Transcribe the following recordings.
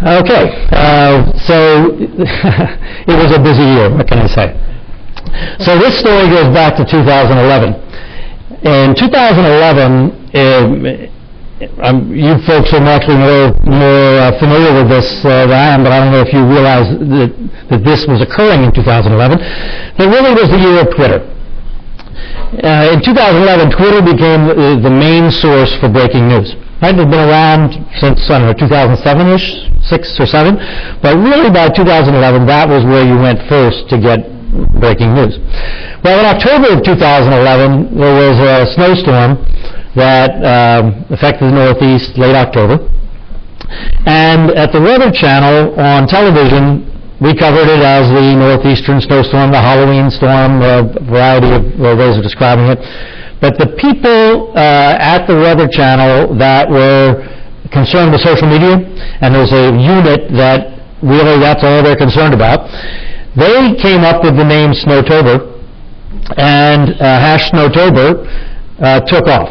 Okay, so it was a busy year, what can I say? So this story goes back to 2011. In 2011, you folks are actually more familiar with this than I am, but I don't know if you realize that this was occurring in 2011. It really was the year of Twitter. In 2011, Twitter became the main source for breaking news. Right? It had been around since, 2007-ish, 6 or 7, but really by 2011, that was where you went first to get breaking news. Well, in October of 2011, there was a snowstorm that affected the Northeast late October, and at the Weather Channel on television, we covered it as the Northeastern snowstorm, the Halloween storm, a variety of ways of describing it. But the people at the Weather Channel that were concerned with social media, and there's a unit that really that's all they're concerned about, they came up with the name Snowtober, and #Snowtober took off.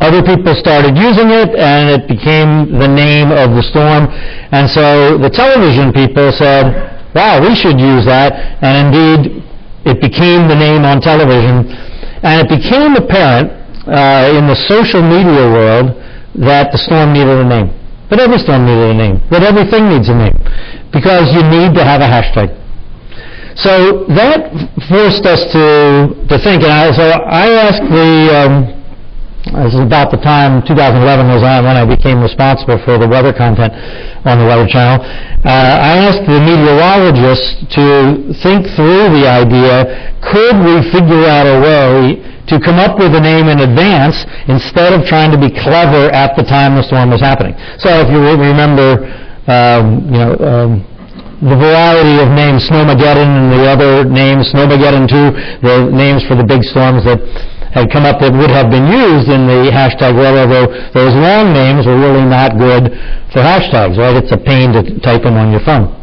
Other people started using it, and it became the name of the storm. And so the television people said, wow, we should use that. And indeed, it became the name on television. And it became apparent in the social media world that the storm needed a name. But every storm needed a name. But everything needs a name. Because you need to have a hashtag. So that forced us to think. And so I asked this is about the time, 2011 was when I became responsible for the weather content on the Weather Channel. I asked the meteorologists to think through the idea, could we figure out a way to come up with a name in advance instead of trying to be clever at the time the storm was happening. So if you remember, the variety of names, Snowmageddon and the other names, Snowmageddon 2, the names for the big storms that had come up that would have been used in the hashtag weather, although those long names were really not good for hashtags, right? It's a pain to type them on your phone,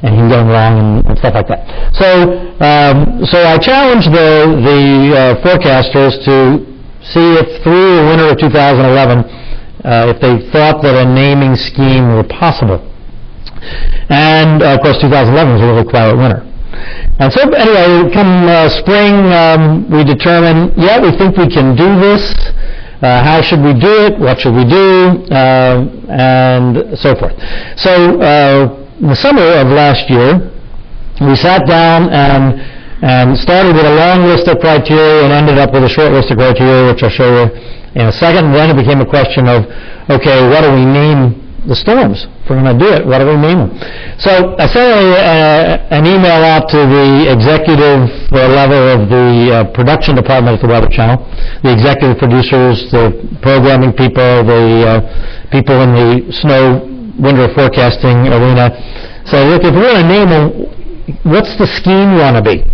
and you can get them wrong and stuff like that. So I challenged the forecasters to see if through the winter of 2011, if they thought that a naming scheme were possible. And of course, 2011 was a really quiet winter. And so anyway, come spring, we determined, we think we can do this. How should we do it? What should we do? And so forth. So in the summer of last year, we sat down and started with a long list of criteria and ended up with a short list of criteria, which I'll show you in a second. And then it became a question of, okay, what do we name the storms? If we're going to do it, what do we name them? So I sent an email out to the executive level of the production department at the Weather Channel, the executive producers, the programming people, the people in the snow winter forecasting arena. So look, if we're going to name them, what's the scheme want to be?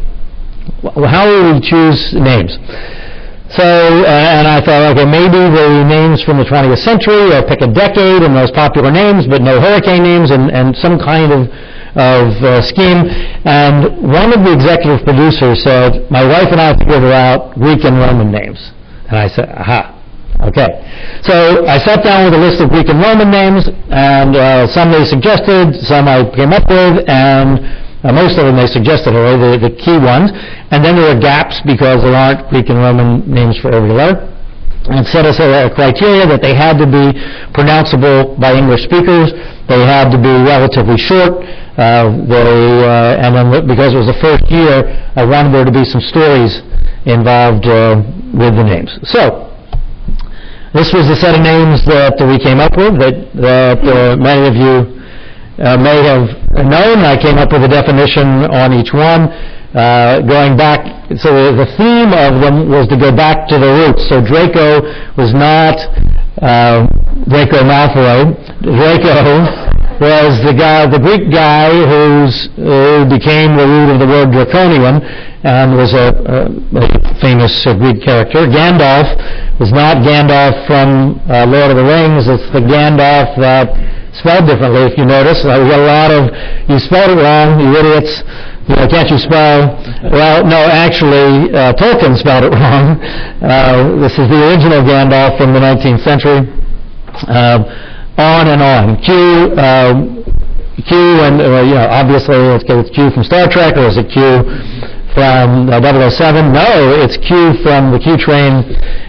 How will we choose names? So, and I thought, okay, maybe the names from the 20th century, or pick a decade and those popular names, but no hurricane names, and some kind of scheme. And one of the executive producers said, my wife and I figured out Greek and Roman names. And I said, aha, okay. So I sat down with a list of Greek and Roman names, and some they suggested, some I came up with, and most of them they suggested are the key ones. And then there were gaps because there aren't Greek and Roman names for every letter. And set us a criteria that they had to be pronounceable by English speakers. They had to be relatively short. And then because it was the first year, I wanted there to be some stories involved with the names. So this was the set of names that we came up with that many of you may have known. I came up with a definition on each one, going back. So the theme of them was to go back to the roots. So Draco was not Draco Malfoy. Draco was the Greek guy who became the root of the word draconian and was a famous Greek character. Gandalf was not Gandalf from Lord of the Rings. It's the Gandalf that spelled differently, if you notice. We got a lot of, you spelled it wrong, you idiots. Can't you spell? Well, no, actually, Tolkien spelled it wrong. This is the original Gandalf from the 19th century. on and on. Q, and obviously, let's go with Q from Star Trek, or is it Q from 007? No, it's Q from the Q train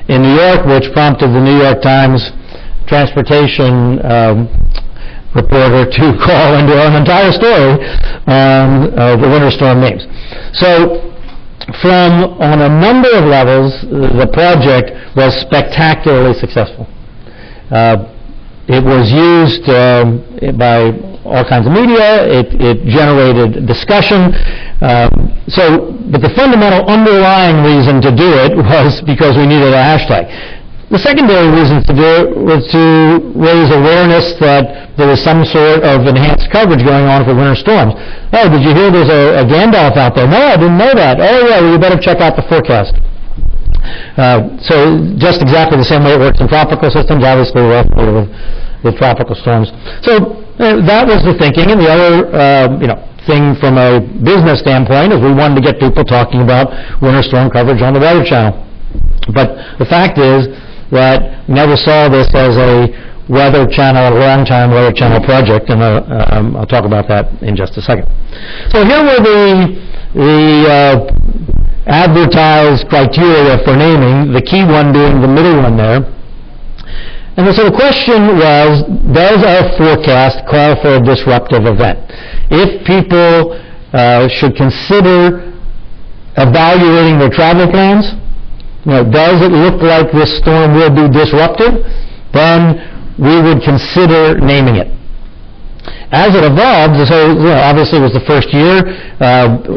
in New York, which prompted the New York Times transportation reporter to call and do an entire story on the winter storm names. So, on a number of levels, the project was spectacularly successful. It was used by all kinds of media. It generated discussion. But the fundamental underlying reason to do it was because we needed a hashtag. The secondary reason to do it was to raise awareness that there was some sort of enhanced coverage going on for winter storms. Oh, did you hear there's a Gandalf out there? No, I didn't know that. Oh, yeah, well, you better check out the forecast. So just exactly the same way it works in tropical systems. Obviously, we're familiar with tropical storms. So that was the thinking. And the other thing from a business standpoint is we wanted to get people talking about winter storm coverage on the Weather Channel. But the fact is that we never saw this as a Weather Channel, a long-time Weather Channel project, and I'll talk about that in just a second. So here were the advertised criteria for naming, the key one being the middle one there. And so the question was, does our forecast call for a disruptive event? If people should consider evaluating their travel plans, does it look like this storm will be disruptive? Then we would consider naming it. As it evolved, so obviously it was the first year,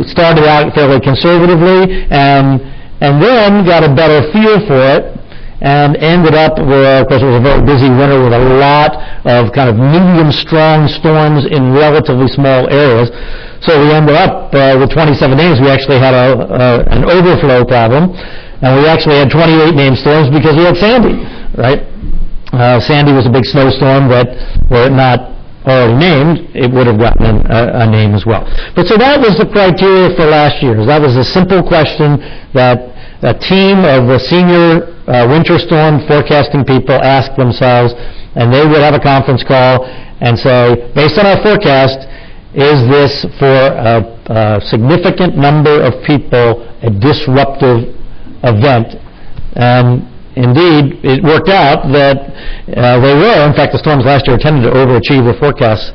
started out fairly conservatively, and then got a better feel for it, and ended up with, of course, it was a very busy winter with a lot of kind of medium-strong storms in relatively small areas. So we ended up with 27 names. We actually had an overflow problem. And we actually had 28 named storms because we had Sandy, right? Sandy was a big snowstorm that, were it not already named, it would have gotten a name as well. But so that was the criteria for last year. That was a simple question that a team of the senior winter storm forecasting people asked themselves, and they would have a conference call and say, based on our forecast, is this for a significant number of people a disruptive event? And indeed, it worked out that they were. In fact, the storms last year tended to overachieve the forecasts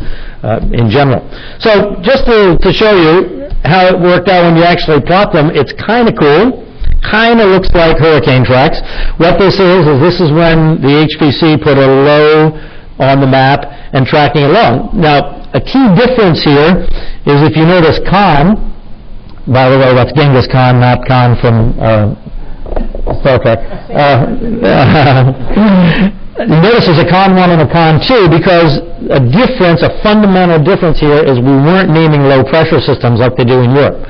in general. So just to show you how it worked out when you actually plot them, it's kind of cool. Kind of looks like hurricane tracks. What this is this is when the HPC put a low on the map and tracking along. Now, a key difference here is if you notice Khan, by the way, that's Genghis Khan, not Khan from Star Trek. Notice there's a Con 1 and a Con 2 because a fundamental difference here is we weren't naming low pressure systems like they do in Europe.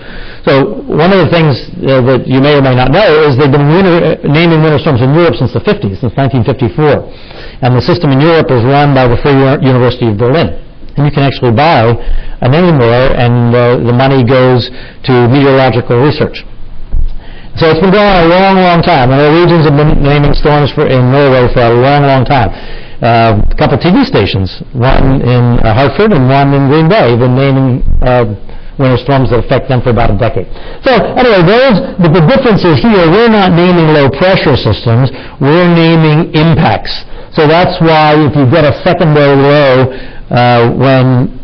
So one of the things that you may or may not know is they've been naming winter storms in Europe since the 50s, since 1954. And the system in Europe is run by the Free University of Berlin. And you can actually buy a name there, and the money goes to meteorological research. So it's been going on a long, long time. And the Norwegians have been naming storms in Norway for a long, long time. A couple TV stations, one in Hartford and one in Green Bay, have been naming winter storms that affect them for about a decade. So anyway, the difference is here, we're not naming low pressure systems, we're naming impacts. So that's why if you get a secondary low,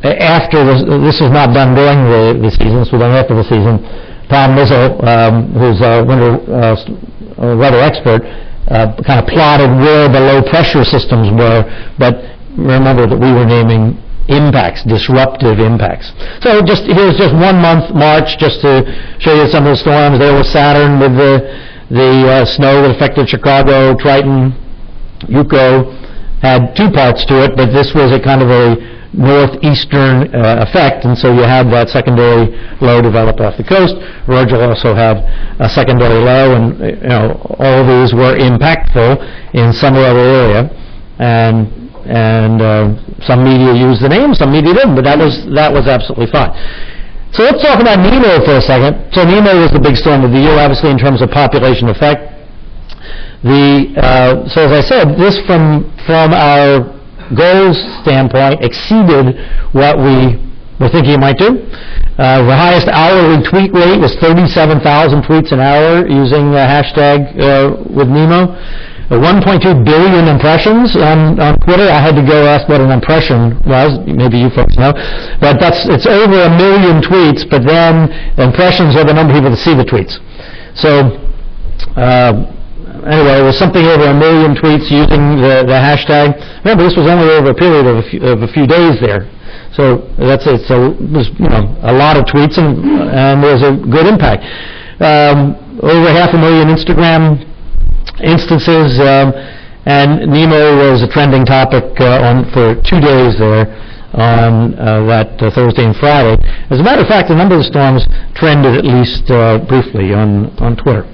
this was not done during the season, this was done after the season. Tom Missel, who's a winter weather expert, kind of plotted where the low pressure systems were, but remember that we were naming impacts, disruptive impacts. So here's just 1 month, March, just to show you some of the storms. There was Saturn with the snow that affected Chicago, Triton, Yuko, had two parts to it, but this was a kind of a northeastern effect, and so you had that secondary low develop off the coast. Virgil also had a secondary low, and all of these were impactful in some other area, and some media used the name, some media didn't, but that was absolutely fine. So let's talk about Nemo for a second. So Nemo was the big storm of the year, obviously, in terms of population effect. So as I said, this from our goals standpoint, exceeded what we were thinking it might do. The highest hourly tweet rate was 37,000 tweets an hour using the hashtag with Nemo. 1.2 billion impressions on Twitter. I had to go ask what an impression was. Maybe you folks know. But it's over 1 million tweets, but then impressions are the number of people that see the tweets. So anyway, it was something over 1 million tweets using the hashtag. Remember, this was only over a period of a few days there. So it was a lot of tweets, and there was a good impact. Over 500,000 Instagram instances, and Nemo was a trending topic for 2 days there on that Thursday and Friday. As a matter of fact, a number of the storms trended at least briefly on Twitter.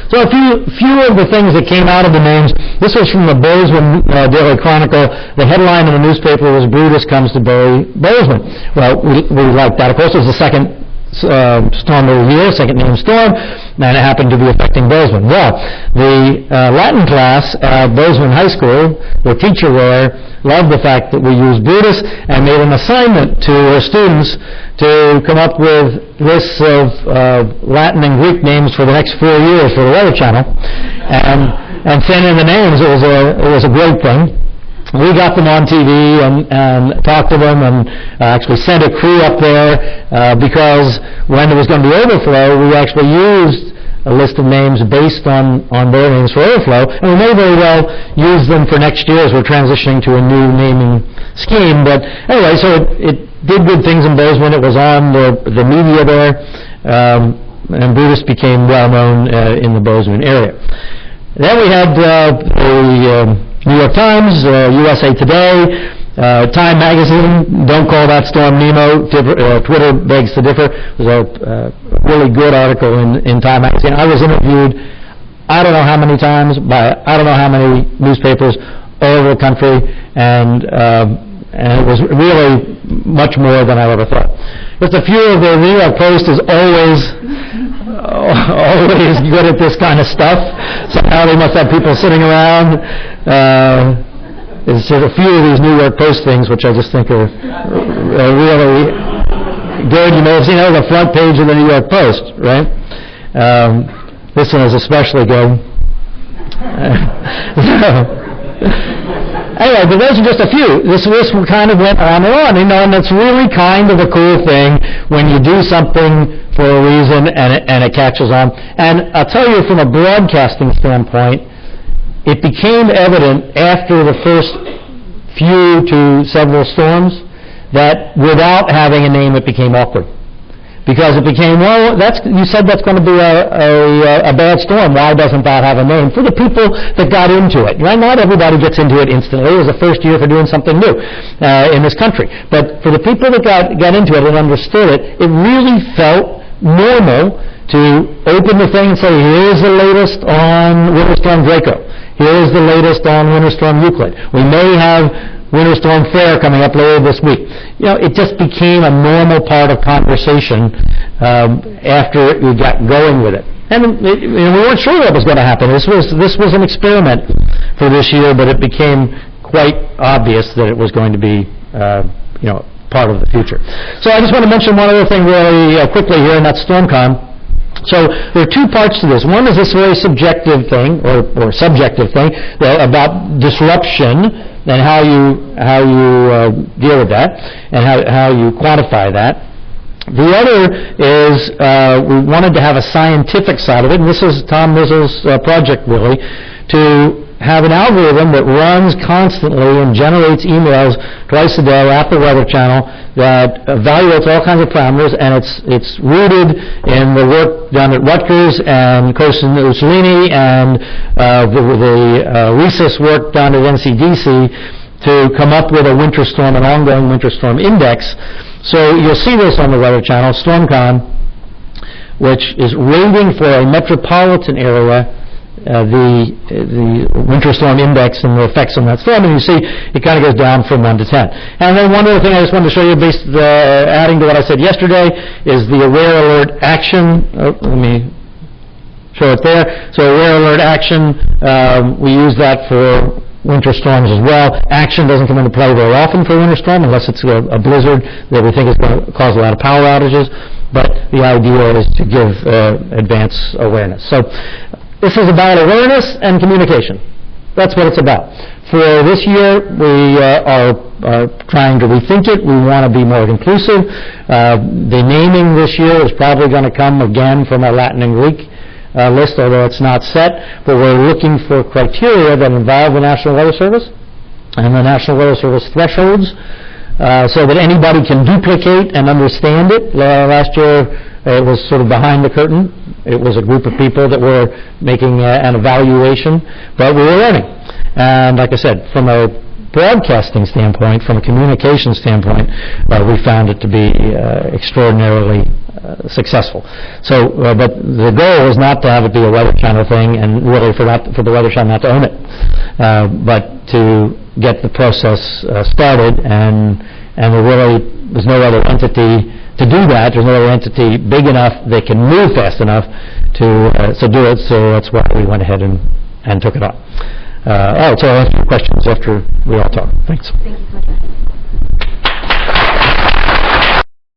So a few of the things that came out of the names. This was from the Bozeman Daily Chronicle. The headline in the newspaper was "Brutus comes to bury Bozeman." Well, we liked that. Of course, it was the second storm of the year, second named storm, and it happened to be affecting Bozeman. Well, the Latin class at Bozeman High School, the teacher there, loved the fact that we used Brutus and made an assignment to her students to come up with lists of Latin and Greek names for the next 4 years for the Weather Channel, and send in the names. It was a great thing. We got them on TV and talked to them, and actually sent a crew up there because when there was going to be overflow, we actually used a list of names based on their names for overflow, and we may very well use them for next year as we're transitioning to a new naming scheme. But anyway, so it did good things in Bozeman. It was on the media there, and Brutus became well known in the Bozeman area. Then we had the New York Times, USA Today, Time Magazine. Don't call that storm Nemo. Twitter begs to differ. It was a really good article in Time Magazine. I was interviewed, I don't know how many times, by I don't know how many newspapers all over the country, and it was really much more than I ever thought. Just a few of the New York Post is always good at this kind of stuff. Somehow they must have people sitting around. There's sort of a few of these New York Post things which I just think are really good. You may have seen it on the front page of the New York Post, right? This one is especially good. Anyway, but those are just a few. This kind of went on and on, and it's really kind of a cool thing when you do something for a reason and it catches on. And I'll tell you, from a broadcasting standpoint, it became evident after the first few to several storms that without having a name, it became awkward. Because it became, well, you said that's going to be a bad storm. Why doesn't that have a name? For the people that got into it. Right? Not everybody gets into it instantly. It was the first year for doing something new in this country. But for the people that got into it and understood it, it really felt normal to open the thing and say, here's the latest on Winter Storm Draco. Here's the latest on Winter Storm Euclid. We may have Winter Storm Fair coming up later this week. It just became a normal part of conversation after we got going with it. And we weren't sure what was going to happen. This was an experiment for this year, but it became quite obvious that it was going to be part of the future. So I just want to mention one other thing really quickly here, and that's StormCon. So there are two parts to this. One is this very subjective thing, or subjective thing, about disruption and how you deal with that, and how you quantify that. The other is we wanted to have a scientific side of it, and this is Tom Mizzel's project really, to have an algorithm that runs constantly and generates emails twice a day at the Weather Channel that evaluates all kinds of parameters, and it's rooted in the work done at Rutgers and Costa Mussolini and the RESIS work done at NCDC to come up with a winter storm, an ongoing winter storm index. So you'll see this on the Weather Channel, StormCon, which is rating for a metropolitan area the winter storm index and the effects on that storm, and you see it kind of goes down from 1 to 10. And then one other thing I just wanted to show you, adding to what I said yesterday, is the Aware Alert Action. Let me show it there. So Aware Alert Action, we use that for winter storms as well. Action doesn't come into play very often for a winter storm unless it's a blizzard that we think is going to cause a lot of power outages, but the idea is to give advance awareness. So this is about awareness and communication. That's what it's about. For this year, we are trying to rethink it. We want to be more inclusive. The naming this year is probably going to come again from our Latin and Greek list, although it's not set, but we're looking for criteria that involve the National Weather Service and the National Weather Service thresholds so that anybody can duplicate and understand it. Last year, it was sort of behind the curtain. It was a group of people that were making an evaluation, but we were learning. And like I said, from a broadcasting standpoint, from a communication standpoint, we found it to be extraordinarily successful. So, but the goal is not to have it be a Weather Channel thing, and really for the Weather Channel not to own it, but to get the process started. And there's no other entity to do that. There's no other entity big enough that can move fast enough to do it. So that's why we went ahead and took it on. So I'll answer your questions after we all talk. Thanks. Thank you so much.